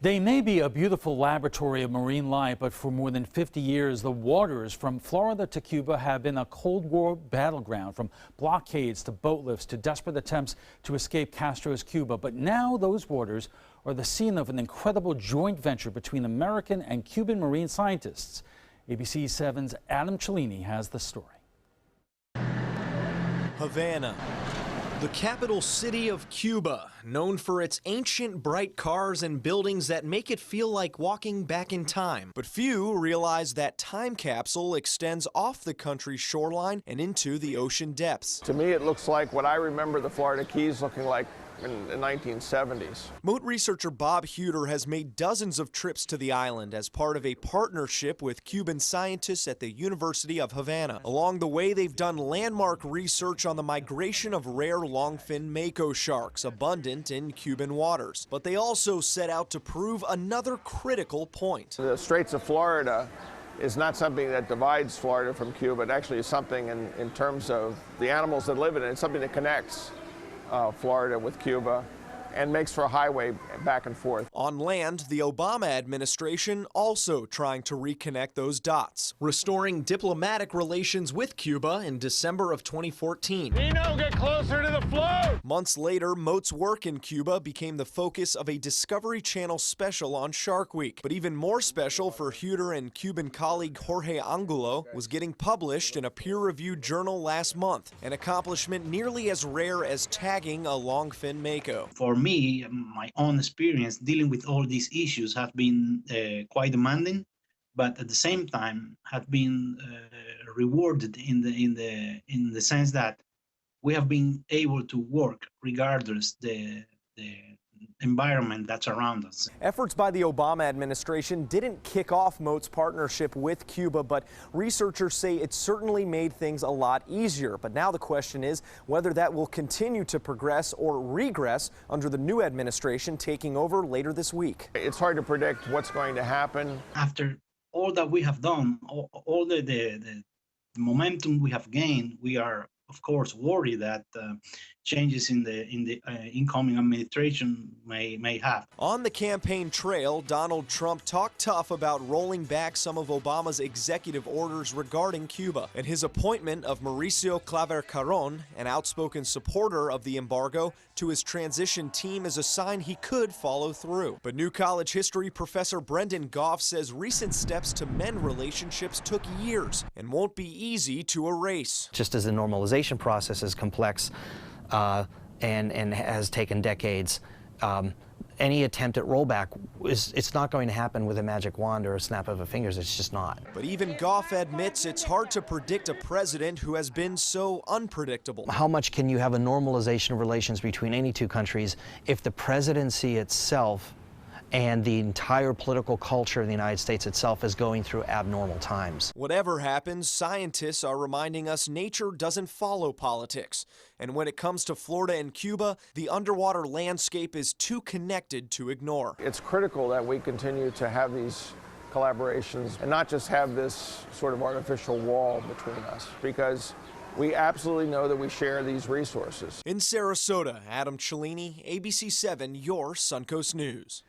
They may be a beautiful laboratory of marine life, but for more than 50 years, the waters from Florida to Cuba have been a Cold War battleground, from blockades to boat lifts to desperate attempts to escape Castro's Cuba. But now those waters are the scene of an incredible joint venture between American and Cuban marine scientists. ABC 7's Adam Cellini has the story. Havana, the capital city of Cuba, known for its ancient bright cars and buildings that make it feel like walking back in time. But few realize that time capsule extends off the country's shoreline and into the ocean depths. To me, it looks like what I remember the Florida Keys looking like in the 1970s. Mote researcher Bob Huter has made dozens of trips to the island as part of a partnership with Cuban scientists at the University of Havana. Along the way, they've done landmark research on the migration of rare longfin mako sharks, abundant in Cuban waters. But they also set out to prove another critical point. The Straits of Florida is not something that divides Florida from Cuba. It actually is something in terms of the animals that live in it. It's something that connects Florida with Cuba and makes for a highway back and forth. On land, the Obama administration also trying to reconnect those dots, restoring diplomatic relations with Cuba in December of 2014. Nino, get closer to the float! Months later, Mote's work in Cuba became the focus of a Discovery Channel special on Shark Week. But even more special for Huter and Cuban colleague Jorge Angulo was getting published in a peer-reviewed journal last month, an accomplishment nearly as rare as tagging a longfin mako. For me, my own experience dealing with all these issues have been quite demanding, but at the same time have been rewarded in the sense that we have been able to work regardless the environment that's around us. Efforts by the Obama administration didn't kick off Mote's partnership with Cuba, but researchers say it certainly made things a lot easier. But now the question is whether that will continue to progress or regress under the new administration taking over later this week. It's hard to predict what's going to happen. After all that we have done, all the momentum we have gained, we are of course worried that changes in the incoming administration may have. On the campaign trail, Donald Trump talked tough about rolling back some of Obama's executive orders regarding Cuba, and his appointment of Mauricio Claver Carron, an outspoken supporter of the embargo, to his transition team is a sign he could follow through. But new college history professor Brendan Goff says recent steps to mend relationships took years and won't be easy to erase. Just as the normalization process is complex and has taken decades, any attempt at rollback, it's not going to happen with a magic wand or a snap of a fingers. It's just not. But even Goff admits it's hard to predict a president who has been so unpredictable. How much can you have a normalization of relations between any two countries if the presidency itself and the entire political culture of the United States itself is going through abnormal times? Whatever happens, scientists are reminding us nature doesn't follow politics. And when it comes to Florida and Cuba, the underwater landscape is too connected to ignore. It's critical that we continue to have these collaborations and not just have this sort of artificial wall between us, because we absolutely know that we share these resources. In Sarasota, Adam Cellini, ABC 7, your Suncoast News.